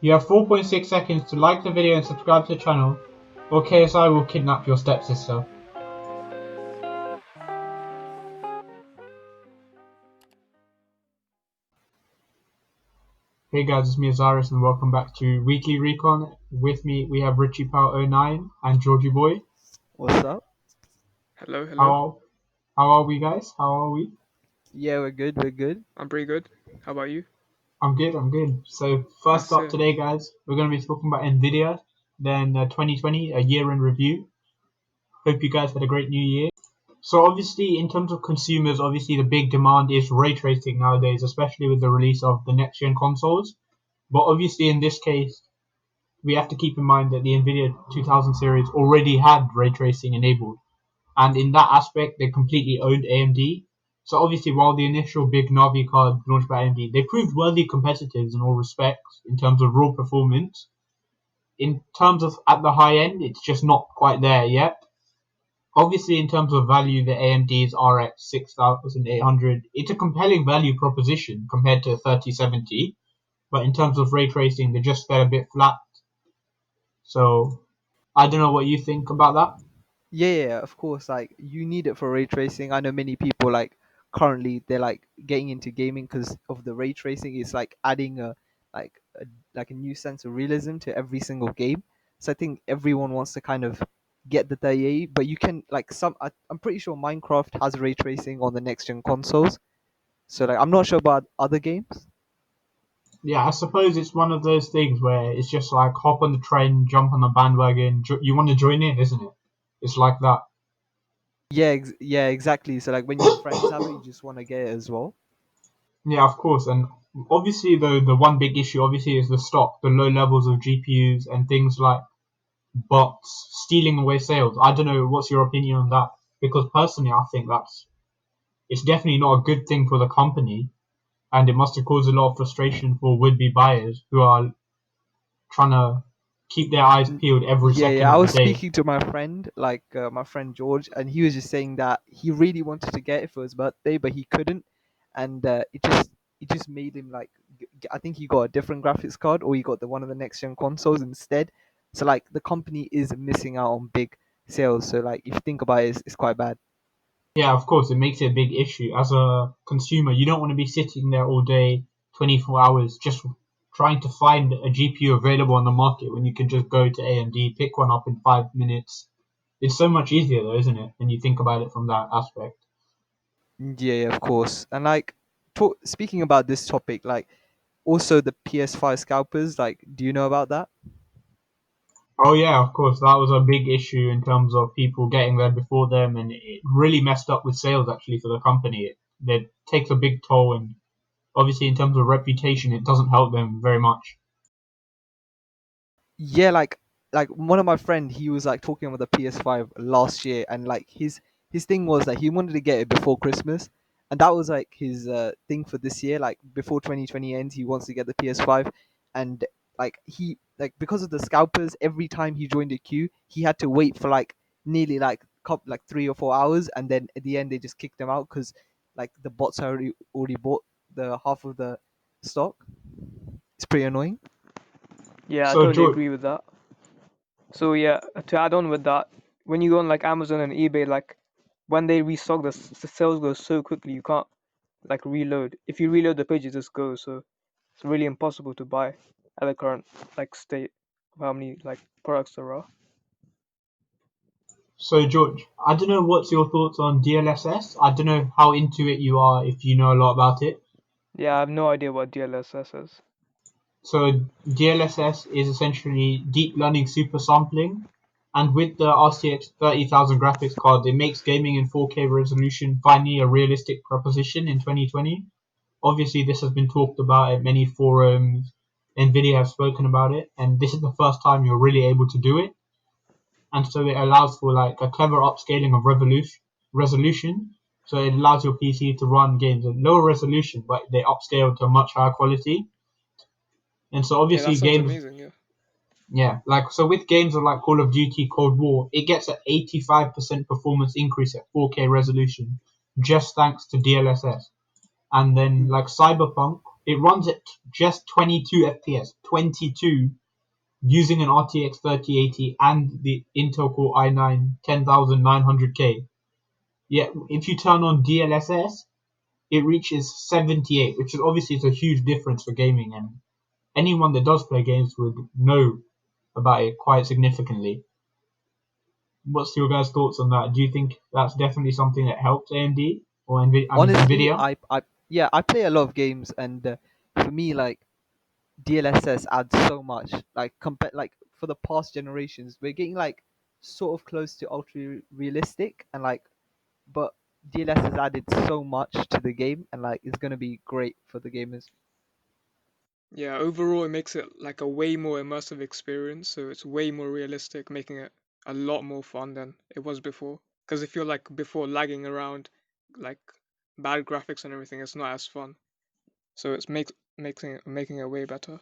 You have 4.6 seconds to like the video and subscribe to the channel, or KSI will kidnap your stepsister. Hey guys, it's me Azaris and welcome back to Weekly Recon. With me we have Richie Power 09 and Georgie Boy. What's up? Hello, hello. How are we guys? How are we? Yeah, we're good. We're good. I'm pretty good. How about you? I'm good. So first Nice up to today guys, we're going to be talking about Nvidia, then 2020, a year in review. Hope you guys had a great new year. So obviously, in terms of consumers, obviously the big demand is ray tracing nowadays, especially with the release of the next gen consoles. But obviously, in this case, we have to keep in mind that the Nvidia 2000 series already had ray tracing enabled, and in that aspect, they completely owned AMD. So obviously, while the initial big Navi card launched by AMD, they proved worthy competitors in all respects in terms of raw performance. In terms of at the high end, it's just not quite there yet. Obviously, in terms of value, the AMD's RX 6800, it's a compelling value proposition compared to 3070. But in terms of ray tracing, they just fell a bit flat. So I don't know what you think about that. Yeah, of course. Like you need it for ray tracing. I know many people like currently they're like getting into gaming because of the ray tracing. It's like adding like a like a new sense of realism to every single game. So I think everyone wants to kind of get the 3080, but you can like I'm pretty sure Minecraft has ray tracing on the next gen consoles. So like I'm not sure about other games. Yeah, I suppose it's one of those things where it's just like hop on the train, jump on the bandwagon. You want to join in, isn't it? It's like that. Yeah, exactly. So like when your friends have it, you just want to get it as well. Yeah, of course. And obviously, the one big issue obviously is the stock, the low levels of GPUs and things like bots stealing away sales. I don't know. What's your opinion on that? Because personally, I think it's definitely not a good thing for the company, and it must have caused a lot of frustration for would-be buyers who are trying to keep their eyes peeled every second Yeah. I of the was day. speaking to my friend, like my friend George, and he was just saying that he really wanted to get it for his birthday, but he couldn't, and it just made him like I think he got a different graphics card, or he got the one of the next gen consoles instead. So like the company is missing out on big sales. So like if you think about it, it's quite bad. Yeah, of course, it makes it a big issue. As a consumer, you don't want to be sitting there all day, 24 hours, just trying to find a GPU available on the market when you can just go to AMD, pick one up in 5 minutes. It's so much easier, though, isn't it? When you think about it from that aspect. Yeah, of course. And like speaking about this topic, like also the PS5 scalpers, like do you know about that? Oh yeah, of course, that was a big issue in terms of people getting there before them, and it really messed up with sales actually for the company. That takes a big toll, and obviously in terms of reputation, it doesn't help them very much. Yeah, like one of my friend, he was like talking about the PS5 last year, and like his thing was that he wanted to get it before Christmas, and that was like his thing for this year. Like before 2020 ends, he wants to get the PS5, and like he like because of the scalpers, every time he joined a queue, he had to wait for like nearly like 3 or 4 hours, and then at the end they just kicked him out because like the bots already bought the half of the stock. It's pretty annoying. Yeah, I So totally George, agree with that. So yeah, to add on with that, when you go on like Amazon and eBay, like when they restock, the sales go so quickly you can't like reload. If you reload the page, it just goes. So it's really impossible to buy at the current like state of how many like products there are. So George, I don't know what's your thoughts on DLSS. I don't know how into it you are, if you know a lot about it. Yeah, I have no idea what DLSS is. So DLSS is essentially deep learning super sampling, and with the RTX 30,000 graphics card, it makes gaming in 4K resolution finally a realistic proposition in 2020. Obviously, this has been talked about at many forums. Nvidia have spoken about it, and this is the first time you're really able to do it. And so it allows for like a clever upscaling of resolution. So it allows your PC to run games at lower resolution, but they upscale to a much higher quality. And so Yeah, that obviously sounds games, amazing. Yeah. yeah, like so with games of like Call of Duty, Cold War, it gets an 85% performance increase at 4K resolution, just thanks to DLSS. And then like Cyberpunk, it runs at just 22 FPS, 22, using an RTX 3080 and the Intel Core i9 10900K. Yet if you turn on DLSS, it reaches 78, which is obviously it's a huge difference for gaming, and anyone that does play games would know about it quite significantly. What's your guys' thoughts on that? Do you think that's definitely something that helps AMD or Honestly, Nvidia? I play a lot of games, and for me, like DLSS adds so much. Like compare, like for the past generations, we're getting like sort of close to ultra realistic, and like, but DLS has added so much to the game, and like it's gonna be great for the gamers. Yeah, overall it makes it like a way more immersive experience, so it's way more realistic, making it a lot more fun than it was before. Because if you're like before lagging around, like bad graphics and everything, it's not as fun. So it's making it way better.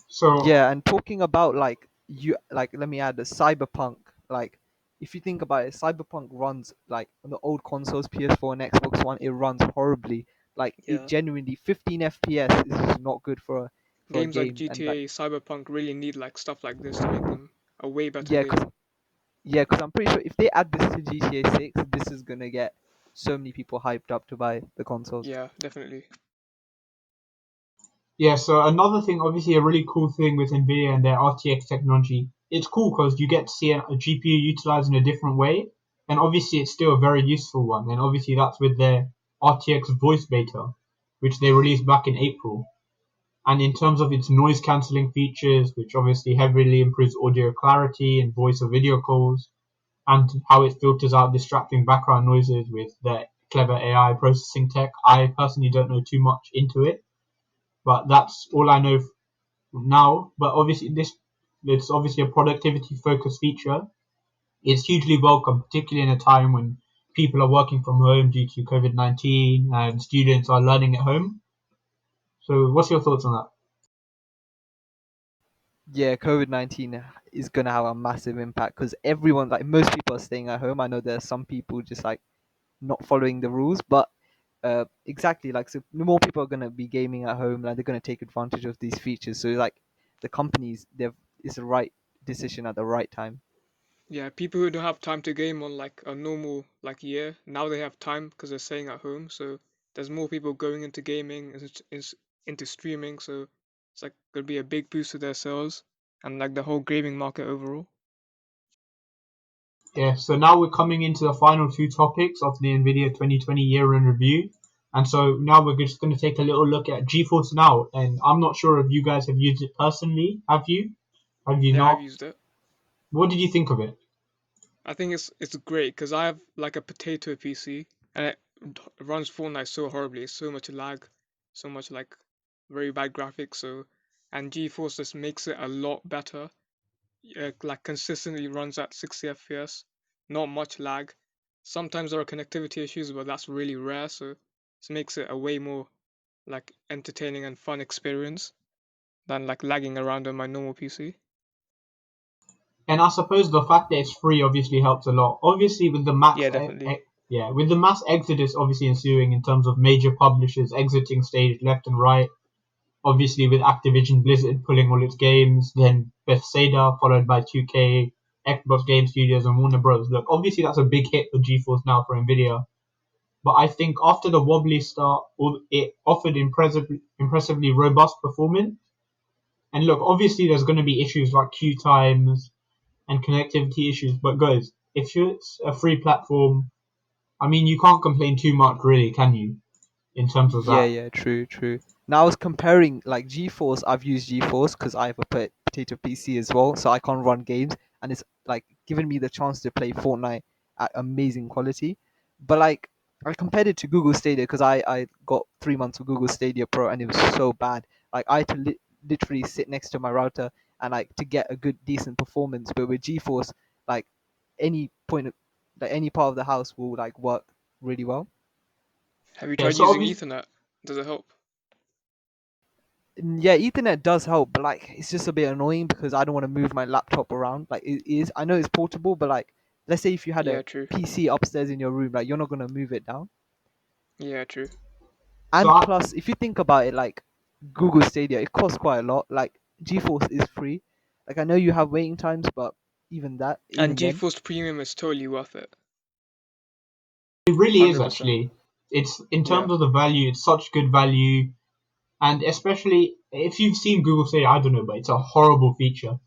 So Yeah, and talking about like you like let me add the cyberpunk. Like if you think about it, cyberpunk runs like on the old consoles, PS4 and Xbox One, it runs horribly. Like it Yeah, genuinely 15 FPS is just not good for a games like game. And like GTA, Cyberpunk really need like stuff like this to make them a way better yeah, game. cause yeah, cause I'm pretty sure if they add this to GTA 6, this is gonna get so many people hyped up to buy the consoles. Yeah, definitely. yeah, so another thing, obviously a really cool thing with Nvidia and their RTX technology, it's cool because you get to see a GPU utilized in a different way, and obviously it's still a very useful one. And obviously that's with their RTX voice beta, which they released back in April. And in terms of its noise cancelling features, which obviously heavily improves audio clarity and voice or video calls, and how it filters out distracting background noises with the clever AI processing tech, I personally don't know too much into it, but that's all I know now. But obviously, it's obviously a productivity focused feature. It's hugely welcome, particularly in a time when people are working from home due to COVID-19 and students are learning at home. So, what's your thoughts on that? Yeah, COVID-19 is gonna have a massive impact because everyone, like most people, are staying at home. I know there's some people just like not following the rules, but exactly like so more people are gonna be gaming at home, like they're gonna take advantage of these features. So like the companies, they've it's the right decision at the right time. Yeah, people who don't have time to game on like a normal like year, now they have time because they're staying at home. So there's more people going into gaming, into streaming. So it's like gonna be a big boost to their sales and like the whole gaming market overall. Yeah, so now we're coming into the final two topics of the NVIDIA 2020 year in review. And so now we're just going to take a little look at GeForce Now. And I'm not sure if you guys have used it personally. Have you? Have you Yeah, I've not? used it. What did you think of it? I think it's great because I have like a potato PC and it runs Fortnite so horribly. It's so much lag, so much like very bad graphics. So and GeForce just makes it a lot better. Like consistently runs at 60 FPS, not much lag. Sometimes there are connectivity issues, but that's really rare. So this makes it a way more like entertaining and fun experience than like lagging around on my normal PC. And I suppose the fact that it's free obviously helps a lot. Obviously, with the Yeah, definitely. yeah, with the mass exodus obviously ensuing in terms of major publishers exiting stage left and right. Obviously, with Activision Blizzard pulling all its games, then Bethesda followed by 2K, Xbox Game Studios, and Warner Bros. Look, obviously that's a big hit for GeForce Now for Nvidia. But I think after the wobbly start, it offered impressively robust performance. And look, obviously there's going to be issues like queue times and connectivity issues. But guys, if it's a free platform, I mean, you can't complain too much, really, can you? In terms of Yeah, that. yeah, true, true. Now I was comparing like GeForce. I've used GeForce because I have a potato PC as well, so I can't run games, and it's like giving me the chance to play Fortnite at amazing quality. But like I compared it to Google Stadia because I got 3 months of Google Stadia Pro and it was so bad. Like I had to literally sit next to my router and like to get a good decent performance. But with GeForce, like any point of like any part of the house will like work really well. Have you Yeah, tried so using obviously, Ethernet? Does it help? Yeah, Ethernet does help, but like it's just a bit annoying because I don't want to move my laptop around. Like it is, I know it's portable, but like let's say if you had Yeah, a true. PC upstairs in your room, like you're not gonna move it down. Yeah, true. So And plus, if you think about it, like Google Stadia, it costs quite a lot. Like GeForce is free. Like I know you have waiting times, but even that, And even then, GeForce Premium is totally worth it. it really is 100%. actually. It's in Yeah. terms of the value, it's such good value, and especially if you've seen Google Stadia, I don't know, but it's a horrible feature.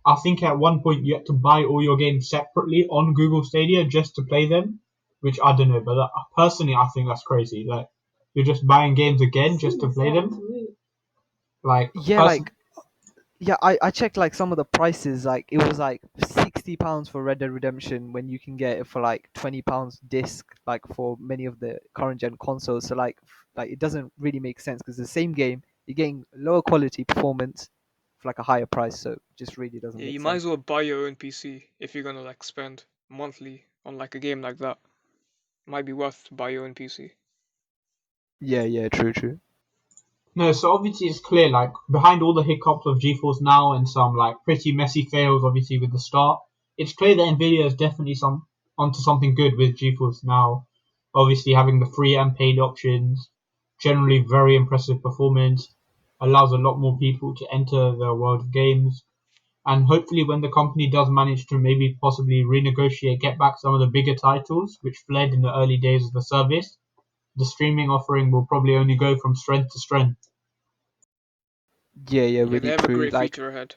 I think at one point you had to buy all your games separately on Google Stadia just to play them, which I don't know, but personally I think that's crazy. Like you're just buying games again just to play them. Like yeah, person, like yeah, I checked like some of the prices. Like it was like £60 for Red Dead Redemption when you can get it for like £20 disc, like for many of the current gen consoles. So like it doesn't really make sense because the same game you're getting lower quality performance for like a higher price. So it just really doesn't Yeah, you make might sense. as well buy your own PC if you're gonna like spend monthly on like a game like that. Might be worth to buy your own PC. Yeah, yeah, true, true. no, so obviously it's clear, like behind all the hiccups of GeForce Now and some like pretty messy fails, obviously with the start, it's clear that Nvidia is definitely some onto something good with GeForce Now. Obviously having the free and paid options, generally very impressive performance, allows a lot more people to enter the world of games. And hopefully, when the company does manage to maybe possibly renegotiate, get back some of the bigger titles which fled in the early days of the service, the streaming offering will probably only go from strength to strength. Yeah, yeah, Yeah, they really have a true. great Like future ahead.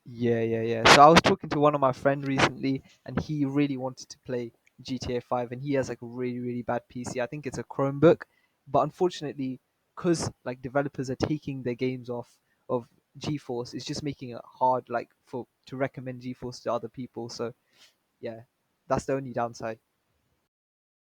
yeah, yeah, yeah. So I was talking to one of my friend recently, and he really wanted to play GTA 5, and he has like a really, really bad PC. I think it's a Chromebook, but unfortunately, because like developers are taking their games off of GeForce, it's just making it hard like for to recommend GeForce to other people. So yeah, that's the only downside.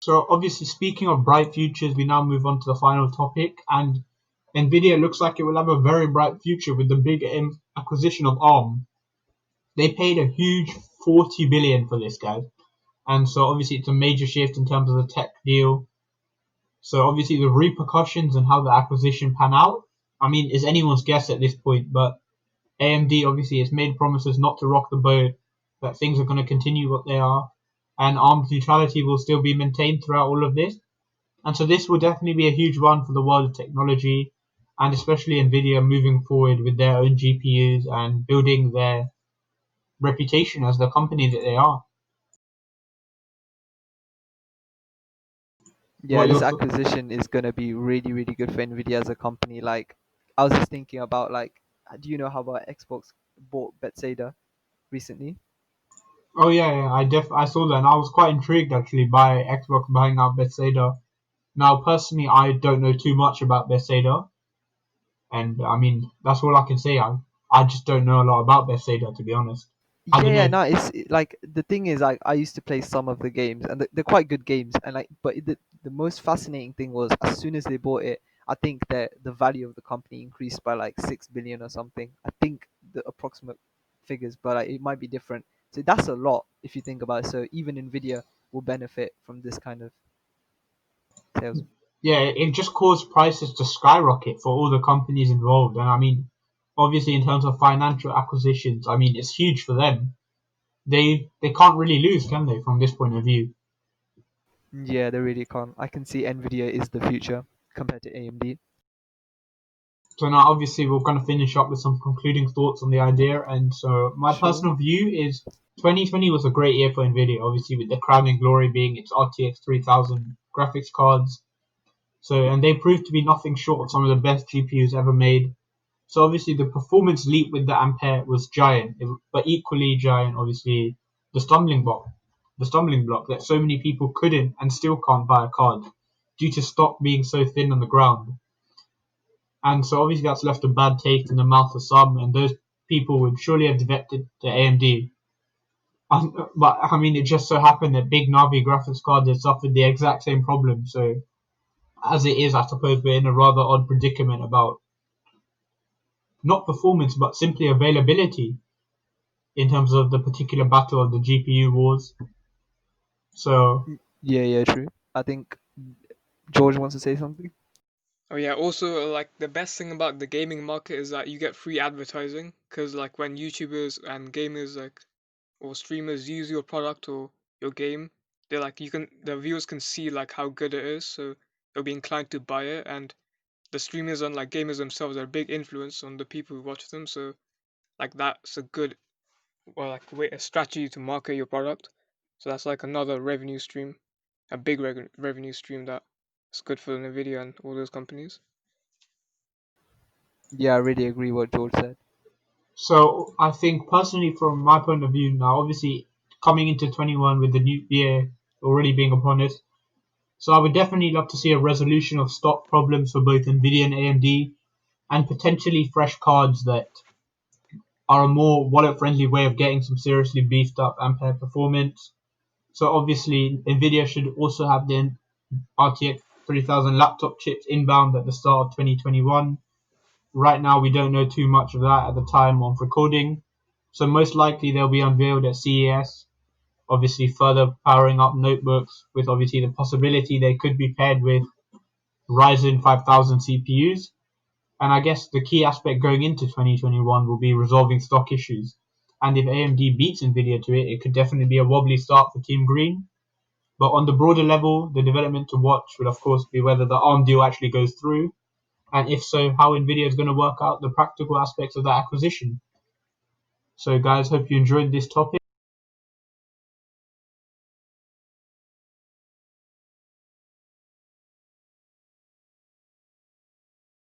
So, obviously, speaking of bright futures, we now move on to the final topic. And Nvidia looks like it will have a very bright future with the big acquisition of ARM. They paid a huge 40 billion for this, guys. And so, obviously, it's a major shift in terms of the tech deal. So, obviously, the repercussions and how the acquisition pan out, I mean, is anyone's guess at this point. But AMD obviously has made promises not to rock the boat, that things are going to continue what they are, and arms neutrality will still be maintained throughout all of this. And so this will definitely be a huge one for the world of technology, and especially Nvidia moving forward with their own GPUs and building their reputation as the company that they are. What Yeah, are this your acquisition is gonna be really, really good for Nvidia as a company. Like I was just thinking about like, do you know how about Xbox bought Bethesda recently? Oh yeah, yeah, I saw that, and I was quite intrigued actually by Xbox buying out Bethesda. Now, personally, I don't know too much about Bethesda, and I mean that's all I can say. I just don't know a lot about Bethesda, to be honest. I Yeah, don't yeah, know. no, like the thing is, like I used to play some of the games, and they're quite good games, and like, but the most fascinating thing was as soon as they bought it, I think that the value of the company increased by like 6 billion or something. I think the approximate figures, but like, it might be different. So that's a lot if you think about it. So even Nvidia will benefit from this kind of sales. Yeah, it just caused prices to skyrocket for all the companies involved. And I mean, obviously, in terms of financial acquisitions, I mean, it's huge for them. They can't really lose, can they, from this point of view? Yeah, they really can't. I can see Nvidia is the future compared to AMD. So now, obviously, we're going to finish up with some concluding thoughts on the idea. And so, my Sure. personal view is 2020 was a great year for Nvidia, obviously, with the crowning glory being its RTX 3000 graphics cards. So, and they proved to be nothing short of some of the best GPUs ever made. So obviously the performance leap with the Ampere was giant, but equally giant, obviously, the stumbling block that so many people couldn't and still can't buy a card due to stock being so thin on the ground. And so obviously that's left a bad taste in the mouth of some, and those people would surely have defected to AMD. But I mean, it just so happened that big Navi graphics cards had suffered the exact same problem. So as it is, I suppose we're in a rather odd predicament about not performance, but simply availability in terms of the particular battle of the GPU wars. So Yeah, yeah, true. I think George wants to say something. Oh yeah, also like the best thing about the gaming market is that you get free advertising because like when YouTubers and gamers like or streamers use your product or your game, they're like the viewers can see like how good it is, so they'll be inclined to buy it, and the streamers and like gamers themselves are a big influence on the people who watch them. So like that's a good, well, like way a strategy to market your product. So that's like another revenue stream, a big revenue stream that is good for Nvidia and all those companies. Yeah, I really agree what George said. So I think personally, from my point of view now, obviously coming into 21 with the new year already being upon us, so I would definitely love to see a resolution of stock problems for both Nvidia and AMD, and potentially fresh cards that are a more wallet-friendly way of getting some seriously beefed up Ampere performance. So obviously, Nvidia should also have the RTX 3000 laptop chips inbound at the start of 2021. Right now, we don't know too much of that at the time of recording, so most likely they'll be unveiled at CES. Obviously, further powering up notebooks with obviously the possibility they could be paired with Ryzen 5000 CPUs. And I guess the key aspect going into 2021 will be resolving stock issues. And if AMD beats Nvidia to it, it could definitely be a wobbly start for Team Green. But on the broader level, the development to watch will of course be whether the ARM deal actually goes through, and if so, how Nvidia is going to work out the practical aspects of that acquisition. So guys, hope you enjoyed this topic.